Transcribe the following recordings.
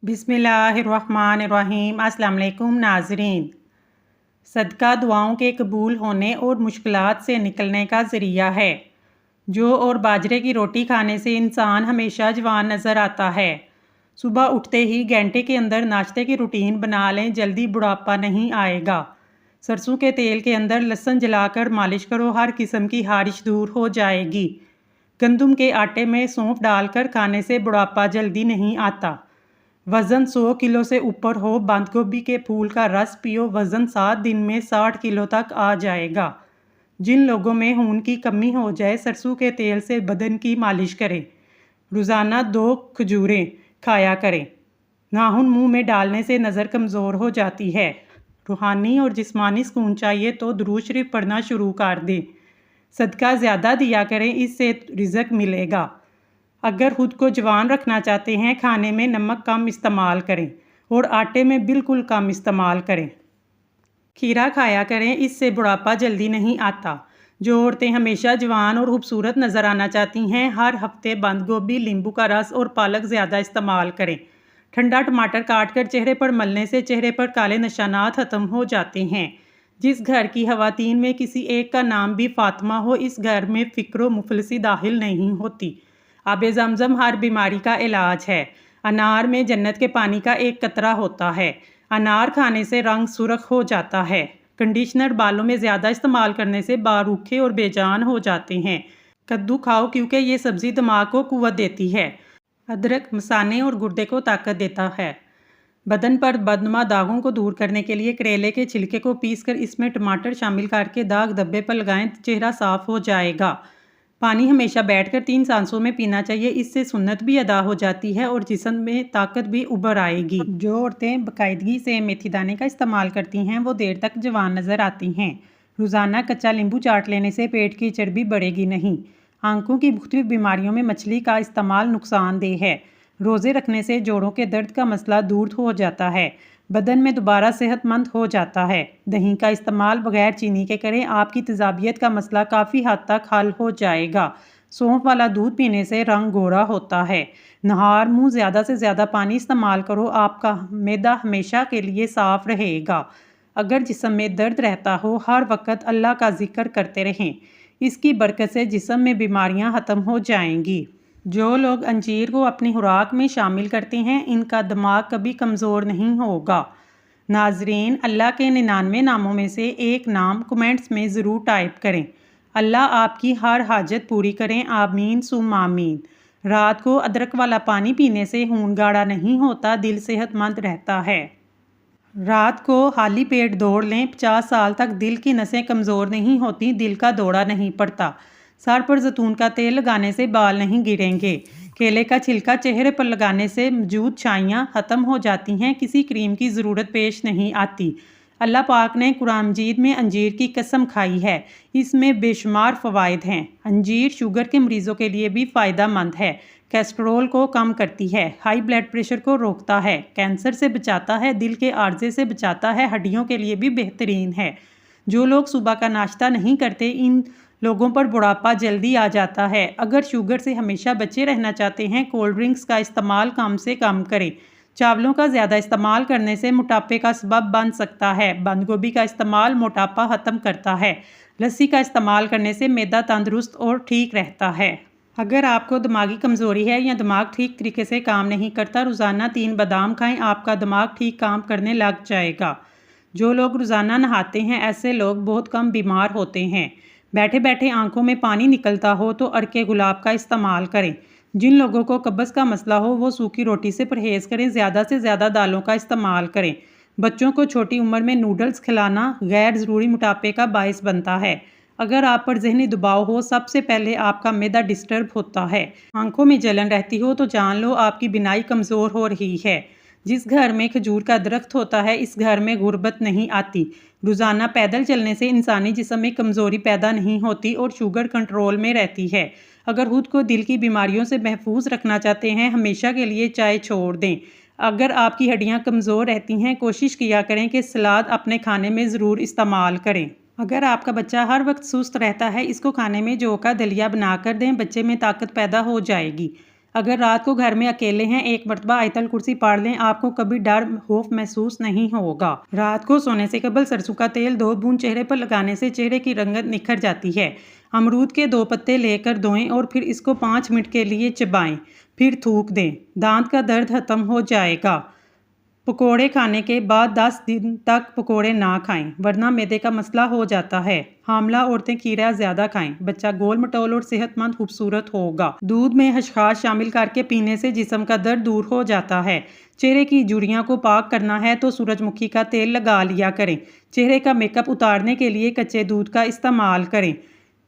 बिस्मिल्लाहिर्रहमानिर्रहीम। अस्सलाम वालेकुम नाज़रीन। सदका दुआओं के कबूल होने और मुश्किलात से निकलने का ज़रिया है। जौ और बाजरे की रोटी खाने से इंसान हमेशा जवान नज़र आता है। सुबह उठते ही घंटे के अंदर नाश्ते की रूटीन बना लें, जल्दी बुढ़ापा नहीं आएगा। सरसों के तेल के अंदर लहसुन जलाकर मालिश करो, हर किस्म की हारिश दूर हो जाएगी। गंदम के आटे में सौंफ डालकर खाने से बुढ़ापा जल्दी नहीं आता। वज़न 100 किलो से ऊपर हो, बंद गोभी के फूल का रस पियो, वज़न 7 दिन में 60 किलो तक आ जाएगा। जिन लोगों में खून की कमी हो जाए, सरसों के तेल से बदन की मालिश करें। रोज़ाना 2 खजूरें खाया करें। नाखून मुंह में डालने से नज़र कमज़ोर हो जाती है। रूहानी और जिस्मानी सुकून चाहिए तो दुरूद शरीफ पढ़ना शुरू कर दें। सदका ज़्यादा दिया करें, इससे रिज़्क मिलेगा। अगर ख़ुद को जवान रखना चाहते हैं, खाने में नमक कम इस्तेमाल करें और आटे में बिल्कुल कम इस्तेमाल करें। खीरा खाया करें, इससे बुढ़ापा जल्दी नहीं आता। जो औरतें हमेशा जवान और खूबसूरत नज़र आना चाहती हैं, हर हफ्ते बंद गोभी, नींबू का रस और पालक ज़्यादा इस्तेमाल करें। ठंडा टमाटर काटकर चेहरे पर मलने से चेहरे पर काले निशानात ख़त्म हो जाते हैं। जिस घर की खवातीन में किसी एक का नाम भी फातिमा हो, इस घर में फ़िक्र मुफलिसी दाखिल नहीं होती। आबे ज़मज़म हर बीमारी का इलाज है। अनार में जन्नत के पानी का एक कतरा होता है। अनार खाने से रंग सुर्ख हो जाता है। कंडीशनर बालों में ज़्यादा इस्तेमाल करने से बाल रूखे और बेजान हो जाते हैं। कद्दू खाओ क्योंकि ये सब्ज़ी दिमाग को कुव्वत देती है। अदरक मसाने और गुर्दे को ताकत देता है। बदन पर बदनुमा दागों को दूर करने के लिए करेले के छिलके को पीसकर इसमें टमाटर शामिल करके दाग धब्बे पर लगाएं, चेहरा साफ हो जाएगा। पानी हमेशा बैठकर 3 सांसों में पीना चाहिए, इससे सुन्नत भी अदा हो जाती है और जिस्म में ताकत भी उभर आएगी। जो औरतें बाकायदगी से मेथी दाने का इस्तेमाल करती हैं, वो देर तक जवान नज़र आती हैं। रोज़ाना कच्चा नींबू चाट लेने से पेट की चर्बी बढ़ेगी नहीं। आंखों की मुख्तलिफ बीमारियों में मछली का इस्तेमाल नुकसानदेह है। रोज़े रखने से जोड़ों के दर्द का मसला दूर हो जाता है। बदन में दोबारा सेहतमंद हो जाता है। दही का इस्तेमाल बगैर चीनी के करें, आपकी तेज़ाबियत का मसला काफ़ी हद तक हल हो जाएगा। सौंफ वाला दूध पीने से रंग गोरा होता है। नहार मुंह ज़्यादा से ज़्यादा पानी इस्तेमाल करो, आपका मैदा हमेशा के लिए साफ़ रहेगा। अगर जिस्म में दर्द रहता हो, हर वक्त अल्लाह का जिक्र करते रहें, इसकी बरकत से जिस्म में बीमारियां ख़त्म हो जाएंगी। जो लोग अंजीर को अपनी खुराक में शामिल करते हैं, इनका दिमाग कभी कमज़ोर नहीं होगा। नाजरीन, अल्लाह के 99 नामों में से एक नाम कमेंट्स में ज़रूर टाइप करें। अल्लाह आपकी हर हाजत पूरी करें, आमीन सुम आमीन। रात को अदरक वाला पानी पीने से खून गाढ़ा नहीं होता, दिल सेहतमंद रहता है। रात को खाली पेट दौड़ लें, 50 साल तक दिल की नसें कमज़ोर नहीं होती, दिल का दौरा नहीं पड़ता। सर पर जैतून का तेल लगाने से बाल नहीं गिरेंगे। केले का छिलका चेहरे पर लगाने से मौजूद छाइयाँ ख़त्म हो जाती हैं, किसी क्रीम की ज़रूरत पेश नहीं आती। अल्लाह पाक ने कुरान मजीद में अंजीर की कसम खाई है, इसमें बेशुमार फ़वाइद हैं। अंजीर शुगर के मरीज़ों के लिए भी फ़ायदेमंद है। कोलेस्ट्रॉल को कम करती है, हाई ब्लड प्रेशर को रोकता है, कैंसर से बचाता है, दिल के आर्जे से बचाता है, हड्डियों के लिए भी बेहतरीन है। जो लोग सुबह का नाश्ता नहीं करते, इन लोगों पर बुढ़ापा जल्दी आ जाता है। अगर शुगर से हमेशा बचे रहना चाहते हैं, कोल्ड ड्रिंक्स का इस्तेमाल कम से कम करें। चावलों का ज़्यादा इस्तेमाल करने से मोटापे का सबब बन सकता है। बंद गोभी का इस्तेमाल मोटापा ख़त्म करता है। लस्सी का इस्तेमाल करने से मैदा तंदुरुस्त और ठीक रहता है। अगर आपको दिमागी कमज़ोरी है या दिमाग ठीक तरीके से काम नहीं करता, रोज़ाना 3 बादाम खाएं, आपका दिमाग ठीक काम करने लग जाएगा। जो लोग रोज़ाना नहाते हैं, ऐसे लोग बहुत कम बीमार होते हैं। बैठे बैठे आंखों में पानी निकलता हो तो अर्के गुलाब का इस्तेमाल करें। जिन लोगों को कब्ज़ का मसला हो, वो सूखी रोटी से परहेज़ करें, ज़्यादा से ज़्यादा दालों का इस्तेमाल करें। बच्चों को छोटी उम्र में नूडल्स खिलाना गैर ज़रूरी मोटापे का बायस बनता है। अगर आप पर ज़हनी दबाव हो, सबसे पहले आपका मैदा डिस्टर्ब होता है। आंखों में जलन रहती हो तो जान लो आपकी बिनाई कमज़ोर हो रही है। जिस घर में खजूर का दरख्त होता है, इस घर में गुर्बत नहीं आती। रोज़ाना पैदल चलने से इंसानी जिस्म में कमज़ोरी पैदा नहीं होती और शुगर कंट्रोल में रहती है। अगर खुद को दिल की बीमारियों से महफूज रखना चाहते हैं, हमेशा के लिए चाय छोड़ दें। अगर आपकी हड्डियां कमज़ोर रहती हैं, कोशिश किया करें कि सलाद अपने खाने में ज़रूर इस्तेमाल करें। अगर आपका बच्चा हर वक्त सुस्त रहता है, इसको खाने में जौ का दलिया बनाकर दें, बच्चे में ताकत पैदा हो जाएगी। अगर रात को घर में अकेले हैं, एक मरतबा आयतल कुर्सी पढ़ लें, आपको कभी डर खौफ महसूस नहीं होगा। रात को सोने से कबल सरसों का तेल 2 बूंद चेहरे पर लगाने से चेहरे की रंगत निखर जाती है। अमरूद के 2 पत्ते लेकर धोएं और फिर इसको 5 मिनट के लिए चबाएं, फिर थूक दें। दांत का दर्द खत्म हो जाएगा। पकोड़े खाने के बाद 10 दिन तक पकोड़े ना खाएं, वरना मैदे का मसला हो जाता है। हामला औरतें खीरा ज़्यादा खाएं, बच्चा गोल मटोल और सेहतमंद खूबसूरत होगा। दूध में खसखस शामिल करके पीने से जिस्म का दर्द दूर हो जाता है। चेहरे की झुर्रियों को पाक करना है तो सूरजमुखी का तेल लगा लिया करें। चेहरे का मेकअप उतारने के लिए कच्चे दूध का इस्तेमाल करें।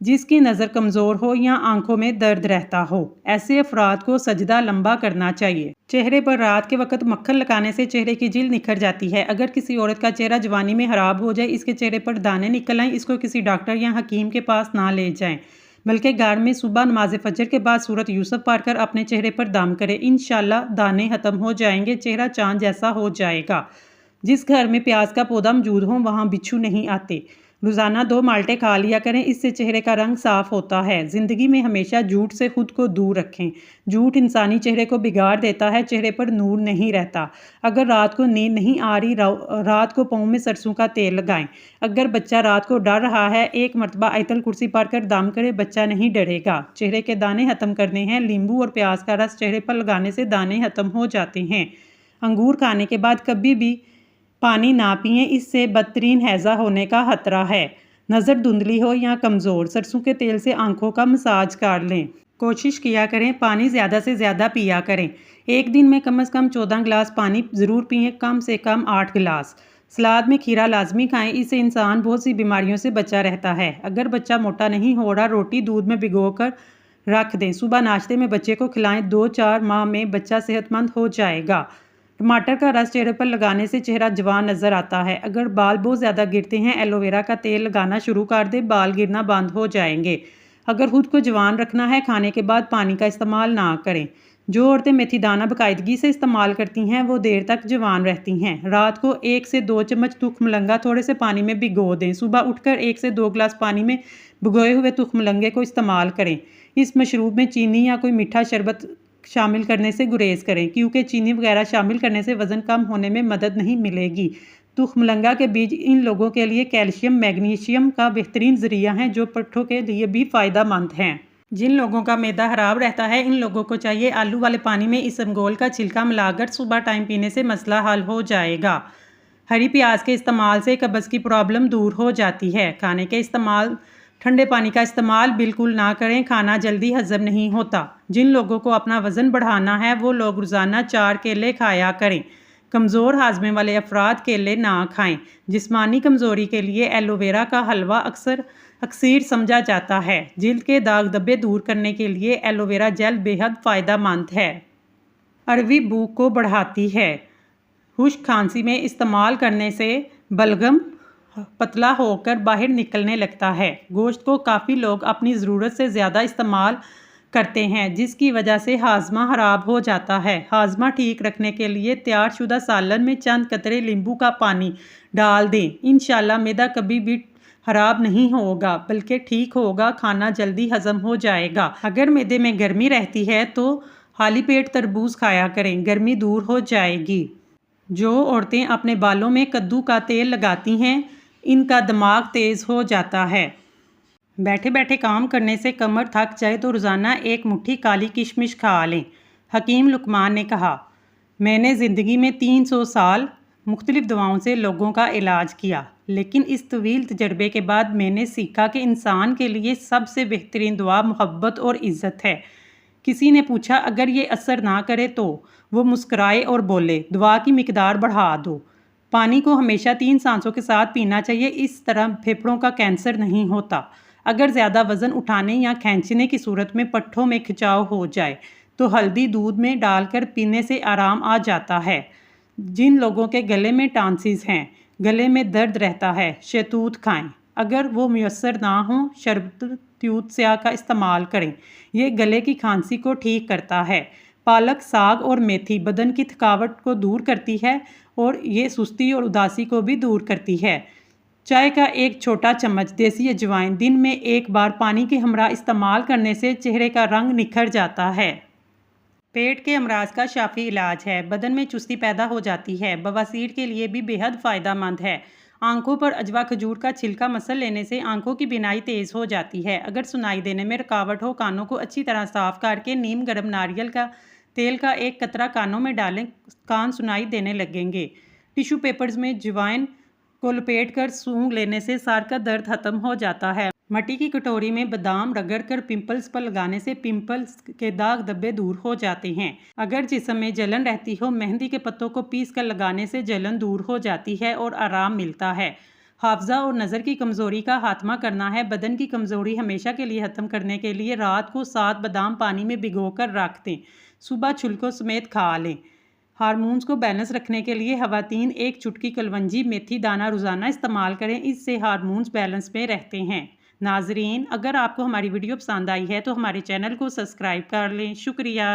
जिसकी नज़र कमज़ोर हो या आंखों में दर्द रहता हो, ऐसे अफराद को सजदा लंबा करना चाहिए। चेहरे पर रात के वक्त मक्खन लगाने से चेहरे की जिल्द निखर जाती है। अगर किसी औरत का चेहरा जवानी में खराब हो जाए, इसके चेहरे पर दाने निकल आए, इसको किसी डॉक्टर या हकीम के पास ना ले जाएं, बल्कि घर में सुबह नमाज फजर के बाद सूरत यूसुफ पढ़कर अपने चेहरे पर दम करें। इंशाल्लाह दाने खत्म हो जाएंगे, चेहरा चांद जैसा हो जाएगा। जिस घर में प्याज का पौधा मौजूद हो वहाँ बिच्छू नहीं आते। रोज़ाना 2 माल्टे खा लिया करें, इससे चेहरे का रंग साफ होता है। ज़िंदगी में हमेशा झूठ से खुद को दूर रखें। झूठ इंसानी चेहरे को बिगाड़ देता है, चेहरे पर नूर नहीं रहता। अगर रात को नींद नहीं आ रही, रात को पाँव में सरसों का तेल लगाएं। अगर बच्चा रात को डर रहा है, एक मरतबा आयतल कुर्सी पढ़कर दम करे, बच्चा नहीं डरेगा। चेहरे के दाने खत्म करने हैं, नींबू और प्याज का रस चेहरे पर लगाने से दाने खत्म हो जाते हैं। अंगूर खाने के बाद कभी भी पानी ना पिएं, इससे बदतरीन हैज़ा होने का खतरा है। नज़र धुंधली हो या कमज़ोर, सरसों के तेल से आंखों का मसाज कर लें। कोशिश किया करें पानी ज़्यादा से ज़्यादा पिया करें। एक दिन में कम से कम 14 गिलास पानी ज़रूर पिएं, कम से कम 8 गिलास। सलाद में खीरा लाजमी खाएं, इससे इंसान बहुत सी बीमारियों से बचा रहता है। अगर बच्चा मोटा नहीं हो रहा, रोटी दूध में भिगोकर रख दें, सुबह नाश्ते में बच्चे को खिलाएं। 2-4 माह में बच्चा सेहतमंद हो जाएगा। टमाटर का रस चेहरे पर लगाने से चेहरा जवान नज़र आता है। अगर बाल बहुत ज़्यादा गिरते हैं, एलोवेरा का तेल लगाना शुरू कर दे, बाल गिरना बंद हो जाएंगे। अगर खुद को जवान रखना है, खाने के बाद पानी का इस्तेमाल ना करें। जो औरतें मेथी दाना बाकायदगी से इस्तेमाल करती हैं, वो देर तक जवान रहती हैं। रात को 1 से 2 चम्मच तुखमलंगा थोड़े से पानी में भिगो दें। सुबह उठकर 1 से 2 गिलास पानी में भिगोए हुए तुखमलंगे को इस्तेमाल करें। इस मशरूब में चीनी या कोई मीठा शरबत शामिल करने से गुरेज करें, क्योंकि चीनी वगैरह शामिल करने से वज़न कम होने में मदद नहीं मिलेगी। तुखमलंगा के बीज इन लोगों के लिए कैल्शियम मैग्नीशियम का बेहतरीन ज़रिया हैं, जो पट्ठों के लिए भी फ़ायदेमंद हैं। जिन लोगों का मैदा खराब रहता है, इन लोगों को चाहिए आलू वाले पानी में इसबगोल का छिलका मिलाकर सुबह टाइम पीने से मसला हल हो जाएगा। हरी प्याज के इस्तेमाल से कब्ज़ की प्रॉब्लम दूर हो जाती है। खाने के इस्तेमाल ठंडे पानी का इस्तेमाल बिल्कुल ना करें, खाना जल्दी हजम नहीं होता। जिन लोगों को अपना वज़न बढ़ाना है, वो लोग रोज़ाना 4 केले खाया करें। कमज़ोर हाजमे वाले अफराद केले ना खाएं। जिस्मानी कमज़ोरी के लिए एलोवेरा का हलवा अक्सर समझा जाता है। जिल्द के दाग धब्बे दूर करने के लिए एलोवेरा जेल बेहद फ़ायदेमंद है। अरवी भूख को बढ़ाती है। खुश्क खांसी में इस्तेमाल करने से बलगम पतला होकर बाहर निकलने लगता है। गोश्त को काफ़ी लोग अपनी ज़रूरत से ज़्यादा इस्तेमाल करते हैं, जिसकी वजह से हाजमा ख़राब हो जाता है। हाजमा ठीक रखने के लिए तैयारशुदा सालन में चंद कतरे नींबू का पानी डाल दें। इंशाल्लाह मैदा कभी भी ख़राब नहीं होगा, बल्कि ठीक होगा, खाना जल्दी हज़म हो जाएगा। अगर मैदे में गर्मी रहती है तो खाली पेट तरबूज खाया करें, गर्मी दूर हो जाएगी। जो औरतें अपने बालों में कद्दू का तेल लगाती हैं, इनका दिमाग तेज़ हो जाता है। बैठे बैठे काम करने से कमर थक जाए तो रोज़ाना 1 मुट्ठी काली किशमिश खा लें। हकीम लुकमान ने कहा, मैंने ज़िंदगी में 300 साल मुख्तलिफ़ दवाओं से लोगों का इलाज किया, लेकिन इस तवील तजर्बे के बाद मैंने सीखा कि इंसान के लिए सबसे बेहतरीन दुआ मोहब्बत और इज़्ज़त है। किसी ने पूछा, अगर ये असर ना करे तो? वो मुस्कराए और बोले, दुआ की मिकदार बढ़ा दो। पानी को हमेशा 3 सांसों के साथ पीना चाहिए, इस तरह फेफड़ों का कैंसर नहीं होता। अगर ज़्यादा वज़न उठाने या खींचने की सूरत में पट्ठों में खिंचाव हो जाए तो हल्दी दूध में डालकर पीने से आराम आ जाता है। जिन लोगों के गले में टांसिस हैं, गले में दर्द रहता है, शहतूत खाएं। अगर वो मुयस्सर ना हो, शरबत त्यूत स्याह का इस्तेमाल करें। ये गले की खांसी को ठीक करता है। पालक, साग और मेथी बदन की थकावट को दूर करती है और ये सुस्ती और उदासी को भी दूर करती है। चाय का 1 छोटा चम्मच देसी अजवाइन दिन में 1 बार पानी के हमरा इस्तेमाल करने से चेहरे का रंग निखर जाता है। पेट के अमराज का शाफी इलाज है। बदन में चुस्ती पैदा हो जाती है। बवासीर के लिए भी बेहद फ़ायदेमंद है। आंखों पर अजवा खजूर का छिलका मसल लेने से आंखों की बिनाई तेज़ हो जाती है। अगर सुनाई देने में रुकावट हो, कानों को अच्छी तरह साफ करके नीम गर्म नारियल का तेल का एक कतरा कानों में डालें, कान सुनाई देने लगेंगे। टिश्यू पेपर्स में अजवाइन को लपेट कर सूंघ लेने से सर का दर्द खत्म हो जाता है। मट्टी की कटोरी में बादाम रगड़कर पिंपल्स पर लगाने से पिंपल्स के दाग धब्बे दूर हो जाते हैं। अगर जिस्म में जलन रहती हो, मेहंदी के पत्तों को पीस कर लगाने से जलन दूर हो जाती है और आराम मिलता है। हाफजा और नज़र की कमज़ोरी का खात्मा करना है। बदन की कमज़ोरी हमेशा के लिए ख़त्म करने के लिए रात को 7 बादाम पानी में भिगोकर रख दें, सुबह छिलकों समेत खा लें। हार्मोन्स को बैलेंस रखने के लिए ख़वातीन 1 चुटकी कलवंजी मेथी दाना रोज़ाना इस्तेमाल करें, इससे हार्मोन्स बैलेंस में रहते हैं। नाजरीन, अगर आपको हमारी वीडियो पसंद आई है तो हमारे चैनल को सब्सक्राइब कर लें। शुक्रिया।